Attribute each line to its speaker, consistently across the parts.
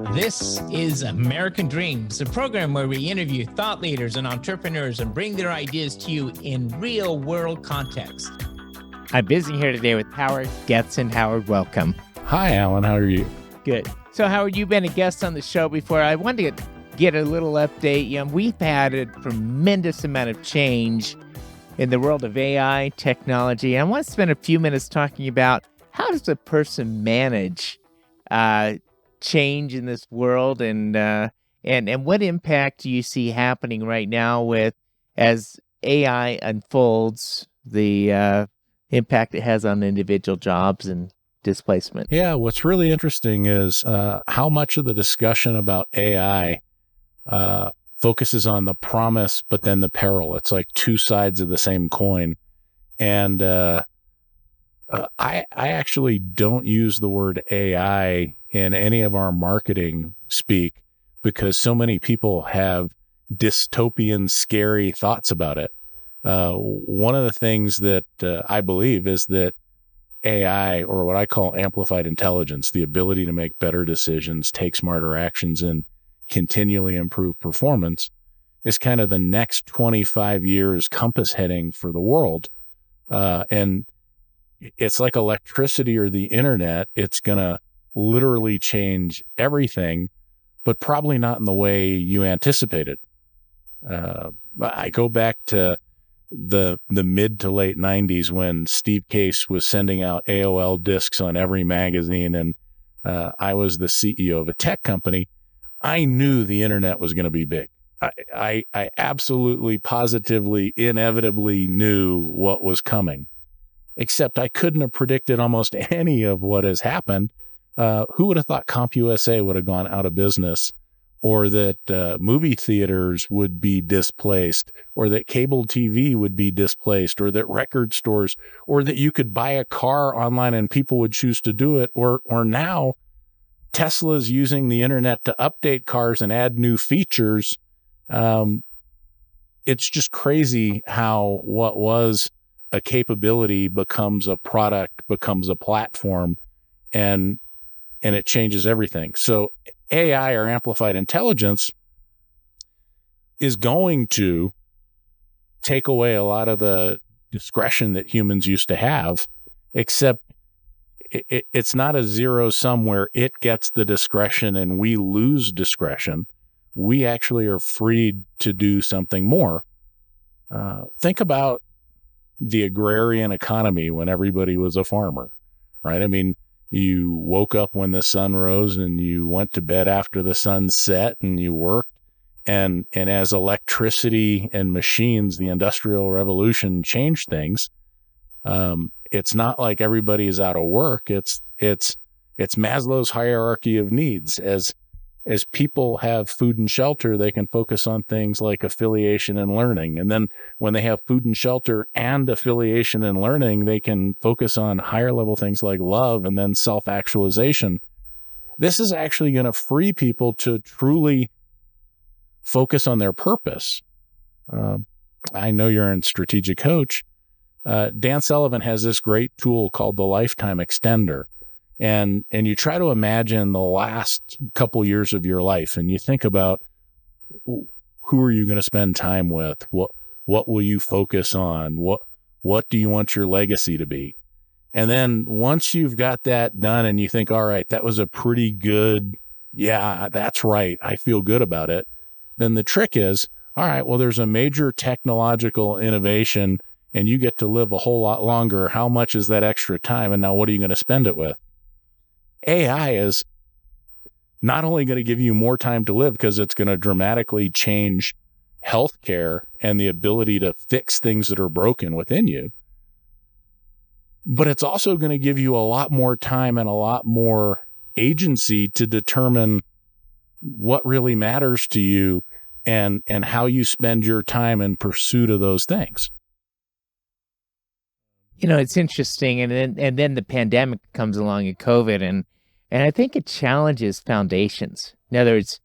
Speaker 1: This is American Dreams, a program where we interview thought leaders and entrepreneurs and bring their ideas to you in real-world context. I'm busy here today with Howard Getson. Howard, welcome.
Speaker 2: Hi, Alan. How are you?
Speaker 1: Good. So, Howard, you've been a guest on the show before. I wanted to get a little update. We've had a tremendous amount of change in the world of AI technology. I want to spend a few minutes talking about how does a person manage change in this world, and what impact do you see happening right now with as AI unfolds, the impact it has on individual jobs and displacement?
Speaker 2: Yeah, what's really interesting is how much of the discussion about AI focuses on the promise, but then the peril. It's like two sides of the same coin. And I actually don't use the word AI in any of our marketing speak because so many people have dystopian, scary thoughts about it. One of the things that I believe is that AI, or what I call amplified intelligence, the ability to make better decisions, take smarter actions, and continually improve performance, is kind of the next 25 years compass heading for the world. And it's like electricity or the internet. It's going to literally change everything, but probably not in the way you anticipated. I go back to the mid to late 90s when Steve Case was sending out AOL discs on every magazine, and I was the CEO of a tech company. I knew the internet was going to be big. I absolutely, positively, inevitably knew what was coming, except I couldn't have predicted almost any of what has happened. Who would have thought CompUSA would have gone out of business, or that movie theaters would be displaced, or that cable TV would be displaced, or that record stores, or that you could buy a car online and people would choose to do it, or now Tesla's using the internet to update cars and add new features. It's just crazy how what was a capability becomes a product, becomes a platform, and it changes everything. So AI, or amplified intelligence, is going to take away a lot of the discretion that humans used to have, except it's not a zero sum where it gets the discretion and we lose discretion. We actually are freed to do something more. Think about the agrarian economy when everybody was a farmer, right? I mean, you woke up when the sun rose and you went to bed after the sun set, and you worked. And as electricity and machines, the Industrial Revolution changed things. It's not like everybody is out of work. It's Maslow's hierarchy of needs. As people have food and shelter, they can focus on things like affiliation and learning. And then when they have food and shelter and affiliation and learning, they can focus on higher level things like love and then self-actualization. This is actually going to free people to truly focus on their purpose. I know you're in strategic coach. Dan Sullivan has this great tool called the Lifetime Extender. And you try to imagine the last couple years of your life, and you think about who are you going to spend time with? What will you focus on? What do you want your legacy to be? And then once you've got that done and you think, all right, that was a pretty good, yeah, that's right, I feel good about it. Then the trick is, all right, well, there's a major technological innovation and you get to live a whole lot longer. How much is that extra time? And now what are you going to spend it with? AI is not only going to give you more time to live because it's going to dramatically change healthcare and the ability to fix things that are broken within you, but it's also going to give you a lot more time and a lot more agency to determine what really matters to you and how you spend your time in pursuit of those things.
Speaker 1: It's interesting, and then the pandemic comes along and COVID, and I think it challenges foundations. In other words,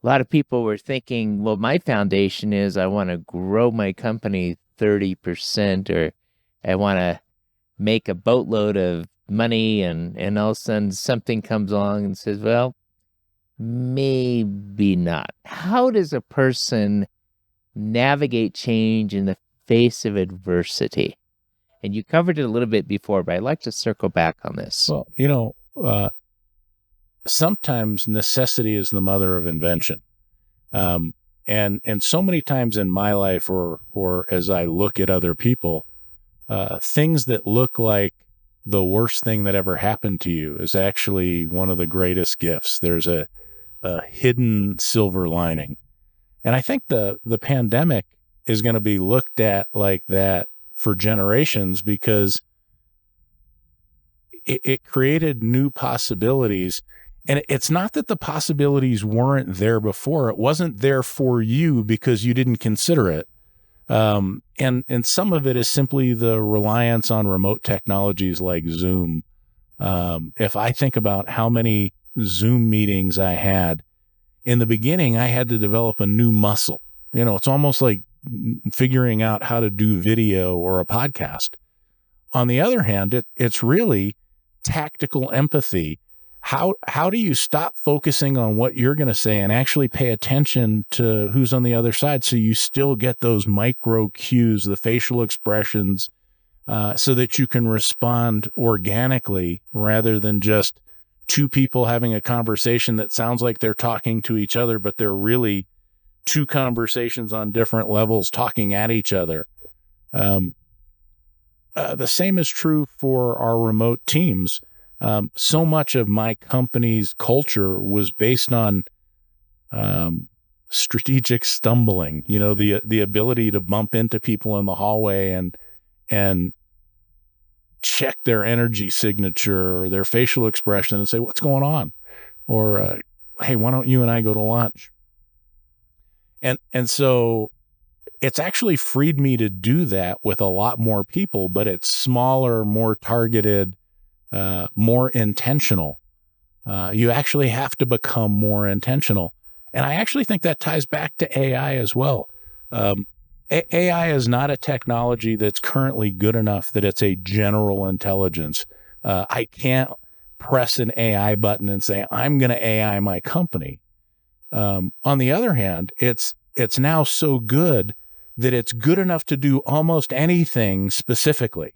Speaker 1: a lot of people were thinking, well, my foundation is I want to grow my company 30%, or I want to make a boatload of money, and all of a sudden something comes along and says, well, maybe not. How does a person navigate change in the face of adversity? And you covered it a little bit before, but I'd like to circle back on this.
Speaker 2: Well, sometimes necessity is the mother of invention. And so many times in my life or as I look at other people, things that look like the worst thing that ever happened to you is actually one of the greatest gifts. There's a hidden silver lining. And I think the pandemic is going to be looked at like that for generations because it created new possibilities. And it's not that the possibilities weren't there before. It wasn't there for you because you didn't consider it. And some of it is simply the reliance on remote technologies like Zoom. If I think about how many Zoom meetings I had, in the beginning, I had to develop a new muscle. It's almost like figuring out how to do video or a podcast. On the other hand, it's really tactical empathy. How do you stop focusing on what you're going to say and actually pay attention to who's on the other side so you still get those micro cues, the facial expressions, so that you can respond organically rather than just two people having a conversation that sounds like they're talking to each other, but they're really two conversations on different levels talking at each other. The same is true for our remote teams. So much of my company's culture was based on strategic stumbling, the ability to bump into people in the hallway and check their energy signature or their facial expression and say, what's going on? Or, hey, why don't you and I go to lunch? And so it's actually freed me to do that with a lot more people, but it's smaller, more targeted, more intentional. You actually have to become more intentional. And I actually think that ties back to AI as well. AI is not a technology that's currently good enough that it's a general intelligence. I can't press an AI button and say, I'm going to AI my company. On the other hand, it's now so good that it's good enough to do almost anything specifically.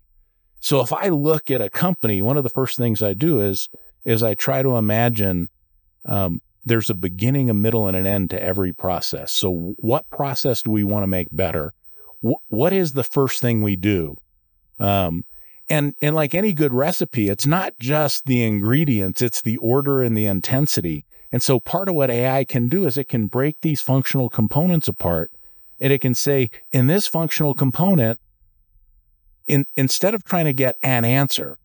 Speaker 2: So if I look at a company, one of the first things I do is I try to imagine there's a beginning, a middle, and an end to every process. So what process do we want to make better? What is the first thing we do? And like any good recipe, it's not just the ingredients, it's the order and the intensity. And so part of what AI can do is it can break these functional components apart, and it can say, in this functional component, instead of trying to get an answer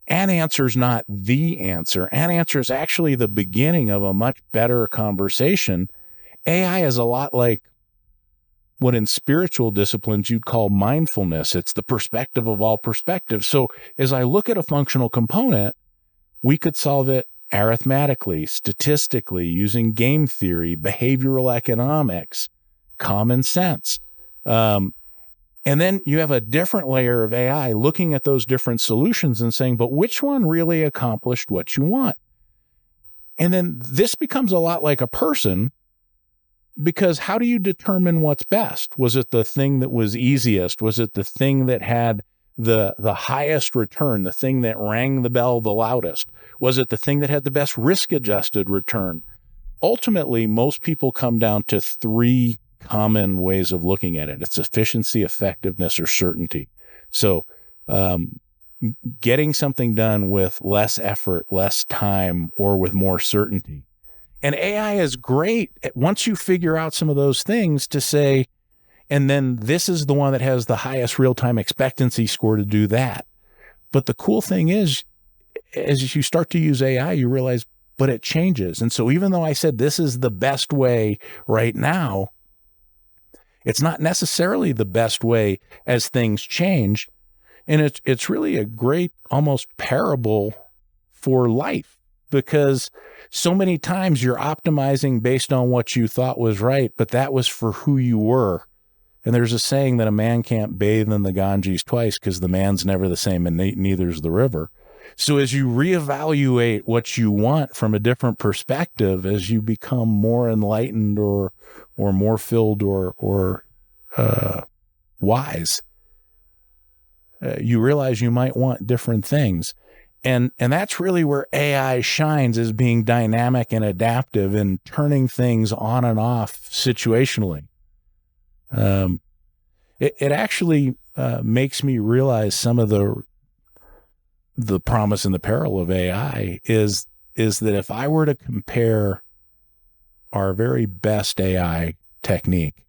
Speaker 2: is not the answer. An answer is actually the beginning of a much better conversation. AI is a lot like what in spiritual disciplines you'd call mindfulness. It's the perspective of all perspectives. So as I look at a functional component, we could solve it arithmetically, statistically, using game theory, behavioral economics, common sense. And then you have a different layer of AI looking at those different solutions and saying, but which one really accomplished what you want? And then this becomes a lot like a person, because how do you determine what's best? Was it the thing that was easiest? Was it the thing that had the highest return, the thing that rang the bell the loudest? Was it the thing that had the best risk-adjusted return? Ultimately, most people come down to three common ways of looking at it. It's efficiency, effectiveness, or certainty. So getting something done with less effort, less time, or with more certainty. And AI is great once you figure out some of those things to say, and then this is the one that has the highest real-time expectancy score to do that. But the cool thing is, as you start to use AI, you realize, but it changes. And so even though I said this is the best way right now, it's not necessarily the best way as things change. And it's really a great almost parable for life, because so many times you're optimizing based on what you thought was right, but that was for who you were. And there's a saying that a man can't bathe in the Ganges twice because the man's never the same and neither's the river. So as you reevaluate what you want from a different perspective, as you become more enlightened or more filled or wise, you realize you might want different things. And that's really where AI shines, as being dynamic and adaptive and turning things on and off situationally. It actually makes me realize some of the promise and the peril of AI is that if I were to compare our very best AI technique,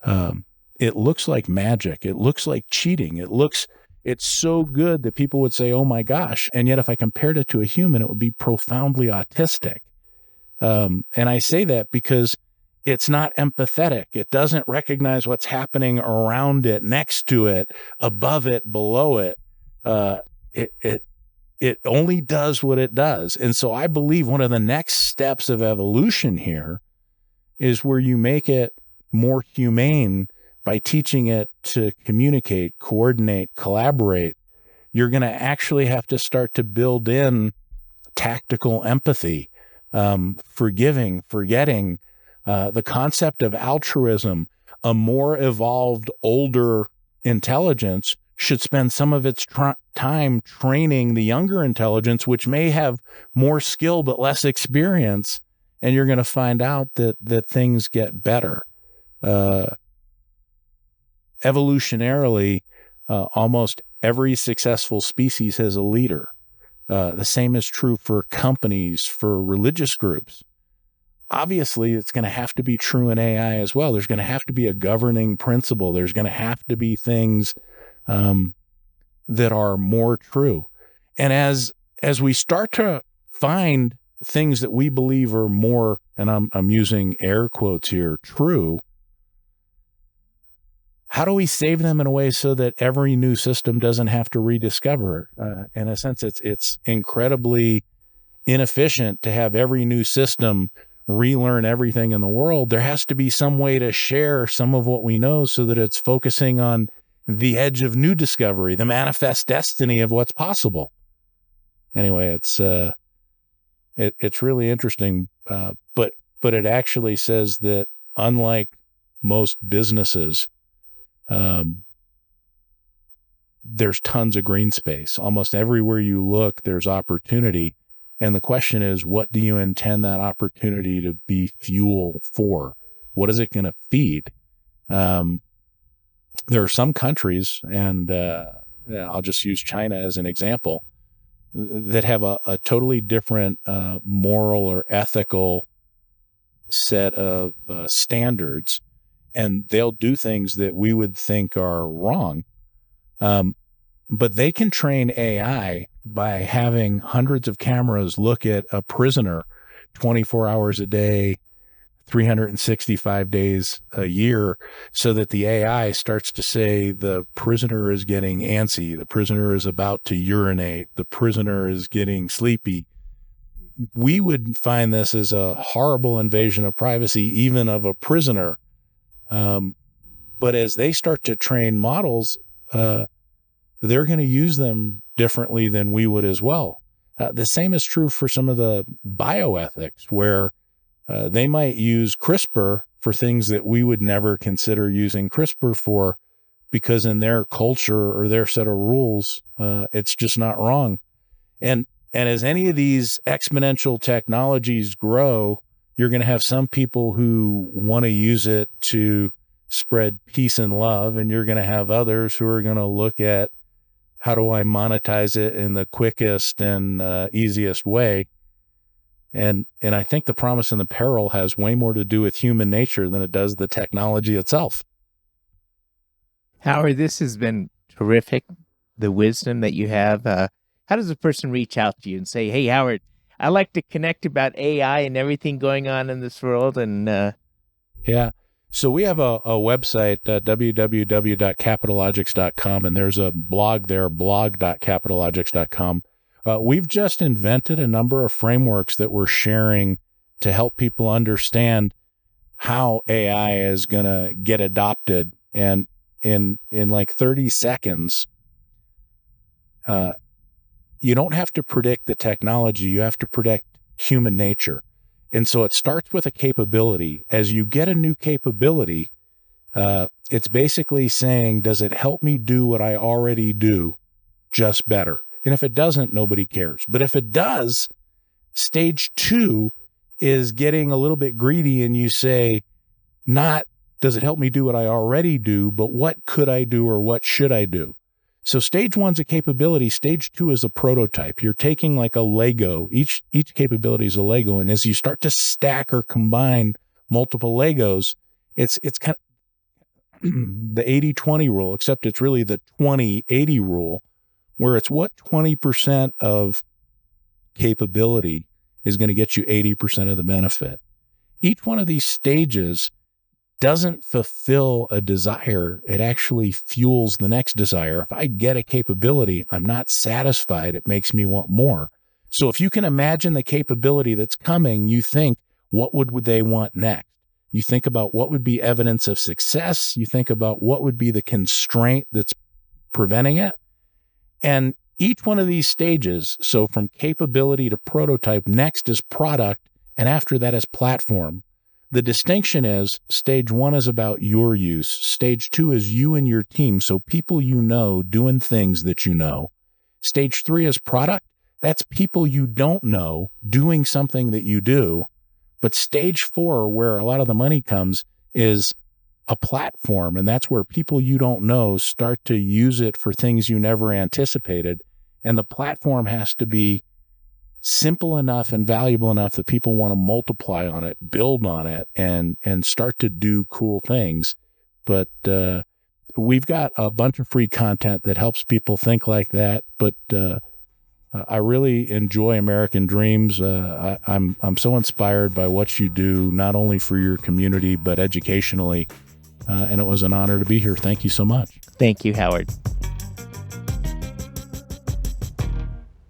Speaker 2: it looks like magic. It looks like cheating. It's so good that people would say, oh my gosh. And yet if I compared it to a human, it would be profoundly autistic. And I say that because it's not empathetic. It doesn't recognize what's happening around it, next to it, above it, below it. It only does what it does. And so I believe one of the next steps of evolution here is where you make it more humane by teaching it to communicate, coordinate, collaborate. You're going to actually have to start to build in tactical empathy, forgiving, forgetting, the concept of altruism. A more evolved, older intelligence should spend some of its time training the younger intelligence, which may have more skill but less experience. And you're going to find out that things get better. Evolutionarily, almost every successful species has a leader. The same is true for companies, for religious groups. Obviously, it's going to have to be true in AI as well. There's going to have to be a governing principle. There's going to have to be things that are more true. And as we start to find things that we believe are more, and I'm using air quotes here, true, how do we save them in a way so that every new system doesn't have to rediscover it? In a sense, it's incredibly inefficient to have every new system relearn everything in the world. There has to be some way to share some of what we know so that it's focusing on the edge of new discovery, the manifest destiny of what's possible. Anyway, it's really interesting, but it actually says that unlike most businesses, there's tons of green space. Almost everywhere you look, there's opportunity. And the question is, what do you intend that opportunity to be fuel for? What is it going to feed? There are some countries, and I'll just use China as an example, that have a totally different moral or ethical set of standards, and they'll do things that we would think are wrong. But they can train AI by having hundreds of cameras look at a prisoner 24 hours a day, 365 days a year, so that the AI starts to say the prisoner is getting antsy, the prisoner is about to urinate, the prisoner is getting sleepy. We would find this as a horrible invasion of privacy, even of a prisoner. But as they start to train models, they're going to use them differently than we would as well. The same is true for some of the bioethics, where they might use CRISPR for things that we would never consider using CRISPR for, because in their culture or their set of rules, it's just not wrong. And as any of these exponential technologies grow, you're going to have some people who want to use it to spread peace and love, and you're going to have others who are going to look at, how do I monetize it in the quickest and easiest way? And I think the promise and the peril has way more to do with human nature than it does the technology itself.
Speaker 1: Howard, this has been terrific, the wisdom that you have. How does a person reach out to you and say, hey, Howard, I like to connect about AI and everything going on in this world? And
Speaker 2: yeah. So we have a website, www.capitalogics.com, and there's a blog there, blog.capitalogics.com. We've just invented a number of frameworks that we're sharing to help people understand how AI is going to get adopted. And in like 30 seconds, you don't have to predict the technology. You have to predict human nature. And so it starts with a capability. As you get a new capability, it's basically saying, does it help me do what I already do just better? And if it doesn't, nobody cares. But if it does, stage 2 is getting a little bit greedy, and you say, not does it help me do what I already do, but what could I do or what should I do? So stage 1's a capability. Stage 2 is a prototype. You're taking like a Lego. Each capability is a Lego. And as you start to stack or combine multiple Legos, it's kind of the 80-20 rule, except it's really the 20-80 rule, where it's what 20% of capability is going to get you 80% of the benefit. Each one of these stages doesn't fulfill a desire. It actually fuels the next desire. If I get a capability, I'm not satisfied. It makes me want more. So if you can imagine the capability that's coming, you think, what would they want next? You think about what would be evidence of success. You think about what would be the constraint that's preventing it. And each one of these stages, so from capability to prototype, next is product, and after that is platform. The distinction is stage 1 is about your use. Stage 2 is you and your team, so people you know doing things that you know. Stage 3 is product. That's people you don't know doing something that you do. But stage 4, where a lot of the money comes, is a platform, and that's where people you don't know start to use it for things you never anticipated. And the platform has to be simple enough and valuable enough that people want to multiply on it, build on it, and start to do cool things. But we've got a bunch of free content that helps people think like that. But I really enjoy American Dreams. I'm so inspired by what you do, not only for your community, but educationally. And it was an honor to be here. Thank you so much.
Speaker 1: Thank you, Howard.